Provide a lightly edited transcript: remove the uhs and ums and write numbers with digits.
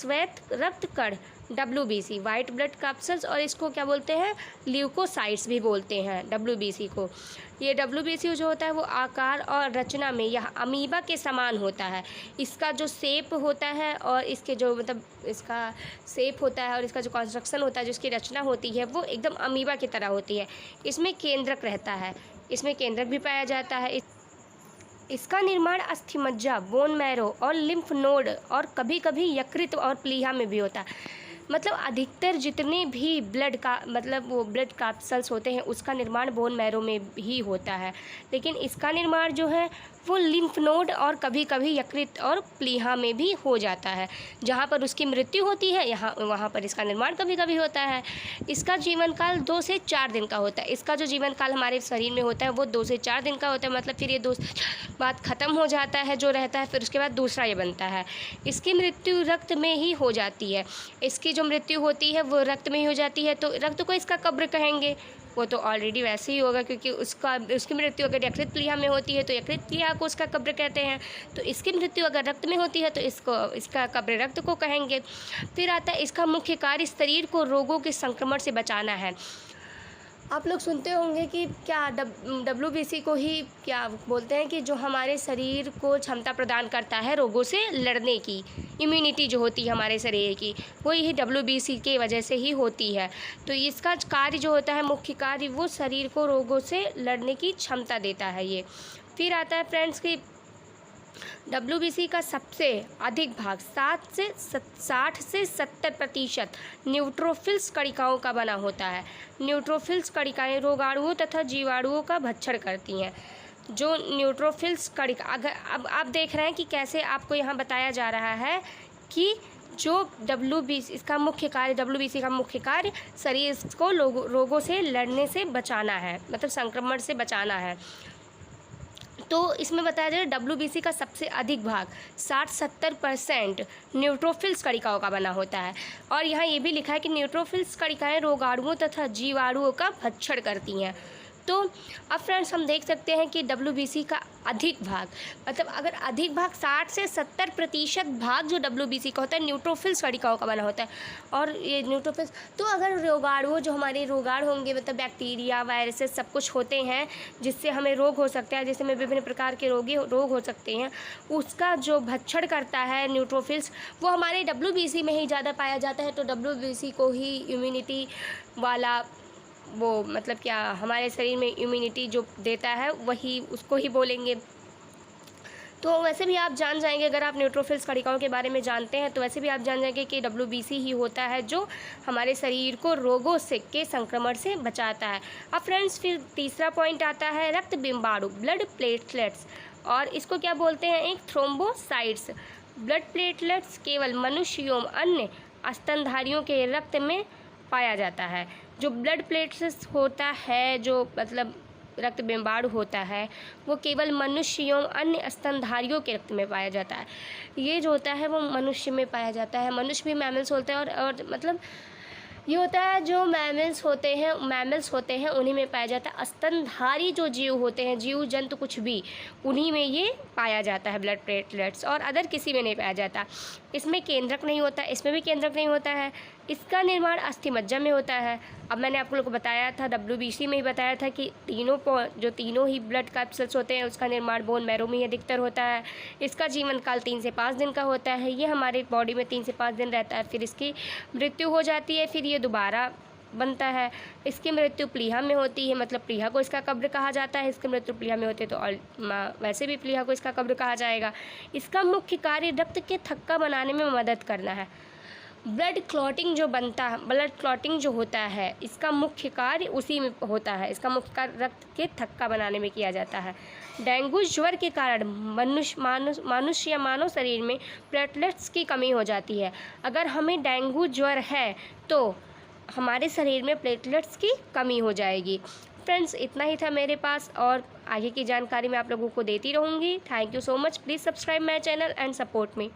श्वेत रक्त कण WBC, वाइट ब्लड कैप्सल्स, और इसको क्या बोलते हैं, ल्यूकोसाइट्स भी बोलते हैं WBC को। ये WBC जो होता है वो आकार और रचना में यह अमीबा के समान होता है। इसका जो शेप होता है और इसके जो मतलब इसका शेप होता है और इसका जो कंस्ट्रक्शन होता है, जो इसकी रचना होती है, वो एकदम अमीबा की तरह होती है। इसमें केंद्रक रहता है, इसमें केंद्रक भी पाया जाता है। इसका निर्माण अस्थिमज्जा, बोन मैरो और लिम्फ नोड और कभी कभी यकृत और प्लीहा में भी होता है। मतलब अधिकतर जितने भी ब्लड का मतलब वो ब्लड कैप्सल्स होते हैं उसका निर्माण बोन मैरो में ही होता है, लेकिन इसका निर्माण जो है वो लिम्फ नोड और कभी कभी यकृत और प्लीहा में भी हो जाता है। जहाँ पर उसकी मृत्यु होती है वहाँ पर इसका निर्माण कभी कभी होता है। इसका जीवन काल 2 से 4 दिन का होता है। इसका जो जीवन काल हमारे शरीर में होता है वो 2 से 4 दिन का होता है। मतलब फिर ये 2 बाद ख़त्म हो जाता है जो रहता है, फिर उसके बाद दूसरा ये बनता है। इसकी मृत्यु रक्त में ही हो जाती है। इसकी जो मृत्यु होती है वो रक्त में ही हो जाती है, तो रक्त को इसका कब्र कहेंगे। वो तो ऑलरेडी वैसे ही होगा, क्योंकि उसकी मृत्यु अगर यकृत प्लीहा में होती है तो यकृत प्लीहा को उसका कब्र कहते हैं। तो इसकी मृत्यु अगर रक्त में होती है तो इसका कब्र रक्त को कहेंगे। फिर आता है इसका मुख्य कार्य शरीर को रोगों के संक्रमण से बचाना है। आप लोग सुनते होंगे कि क्या WBC को ही क्या बोलते हैं कि जो हमारे शरीर को क्षमता प्रदान करता है रोगों से लड़ने की, इम्यूनिटी जो होती है हमारे शरीर की, वो यही WBC के वजह से ही होती है। तो इसका कार्य जो होता है, मुख्य कार्य, वो शरीर को रोगों से लड़ने की क्षमता देता है ये। फिर आता है फ्रेंड्स कि WBC का सबसे अधिक भाग 60 से 70% न्यूट्रोफिल्स कणिकाओं का बना होता है। न्यूट्रोफिल्स कणिकाएं रोगाणुओं तथा जीवाणुओं का भक्षण करती हैं। जो न्यूट्रोफिल्स कणिका, अगर अब आप देख रहे हैं कि कैसे आपको यहाँ बताया जा रहा है कि जो WBC इसका मुख्य कार्य, WBC का मुख्य कार्य शरीर को रोगों से लड़ने से बचाना है, मतलब संक्रमण से बचाना है। तो इसमें बताया जाए WBC का सबसे अधिक भाग 60-70% न्यूट्रोफिल्स कणिकाओं का बना होता है। और यहाँ ये भी लिखा है कि न्यूट्रोफिल्स कणिकाएं रोगाणुओं तथा जीवाणुओं का भक्षण करती हैं। तो अब फ्रेंड्स हम देख सकते हैं कि WBC का अधिक भाग, मतलब अगर अधिक भाग 60 से 70% भाग जो WBC का होता है न्यूट्रोफिल्स कणिकाओं का बना होता है। और ये न्यूट्रोफिल्स, तो अगर रोगाणु जो हमारे रोगाणु होंगे, मतलब बैक्टीरिया, वायरसेस सब कुछ होते हैं जिससे हमें रोग हो सकता है, जिससे हमें विभिन्न प्रकार के रोग हो सकते हैं, उसका जो भक्षण करता है न्यूट्रोफिल्स, वो हमारे WBC में ही ज़्यादा पाया जाता है। तो WBC को ही इम्यूनिटी वाला, वो मतलब क्या हमारे शरीर में इम्यूनिटी जो देता है वही उसको ही बोलेंगे। तो वैसे भी आप जान जाएंगे, अगर आप न्यूट्रोफिल्स कणिकाओं के बारे में जानते हैं तो वैसे भी आप जान जाएंगे कि WBC ही होता है जो हमारे शरीर को रोगों से के संक्रमण से बचाता है। अब फ्रेंड्स फिर तीसरा पॉइंट आता है रक्त बिम्बाणु, ब्लड प्लेटलेट्स, और इसको क्या बोलते हैं, एक थ्रोम्बोसाइट्स। ब्लड प्लेटलेट्स केवल मनुष्य एवं अन्य स्तनधारियों के रक्त में पाया जाता है। जो ब्लड प्लेटलेट्स होता है, जो मतलब रक्त बिम्बाणु होता है, वो केवल मनुष्य एवं अन्य स्तनधारियों के रक्त में पाया जाता है। ये जो होता है वो मनुष्य में पाया जाता है। मनुष्य भी मैमल्स होते हैं और मतलब ये होता है जो मैमल्स होते हैं उन्हीं में पाया जाता है। स्तनधारी जो जीव होते हैं, जीव जंतु कुछ भी, उन्हीं में ये पाया जाता है ब्लड प्लेटलेट्स, और अदर किसी में नहीं पाया जाता। इसमें केंद्रक नहीं होता, इसमें भी केंद्रक नहीं होता है। इसका निर्माण अस्थिमज्जा में होता है। अब मैंने आप लोगों को बताया था, WBC में ही बताया था कि तीनों ही ब्लड कैप्सल्स होते हैं उसका निर्माण बोन मैरो में ही अधिकतर होता है। इसका जीवन काल 3 से 5 दिन का होता है। ये हमारे बॉडी में 3 से 5 दिन रहता है, फिर इसकी मृत्यु हो जाती है, फिर ये दोबारा बनता है। इसकी मृत्यु प्लीहा में होती है, मतलब प्लीहा को इसका कब्र कहा जाता है। इसकी मृत्यु प्लीहा में होती है तो वैसे भी प्लीहा को इसका कब्र कहा जाएगा। इसका मुख्य कार्य रक्त के थक्का बनाने में मदद करना है। ब्लड क्लॉटिंग जो होता है, इसका मुख्य कार्य उसी में होता है। इसका मुख्य कार्य रक्त के थक्का बनाने में किया जाता है। डेंगू ज्वर के कारण मनुष्य या मानव शरीर में प्लेटलेट्स की कमी हो जाती है। अगर हमें डेंगू ज्वर है तो हमारे शरीर में प्लेटलेट्स की कमी हो जाएगी। फ्रेंड्स इतना ही था मेरे पास, और आगे की जानकारी मैं आप लोगों को देती रहूँगी। Thank you so much. Please subscribe my channel and support me.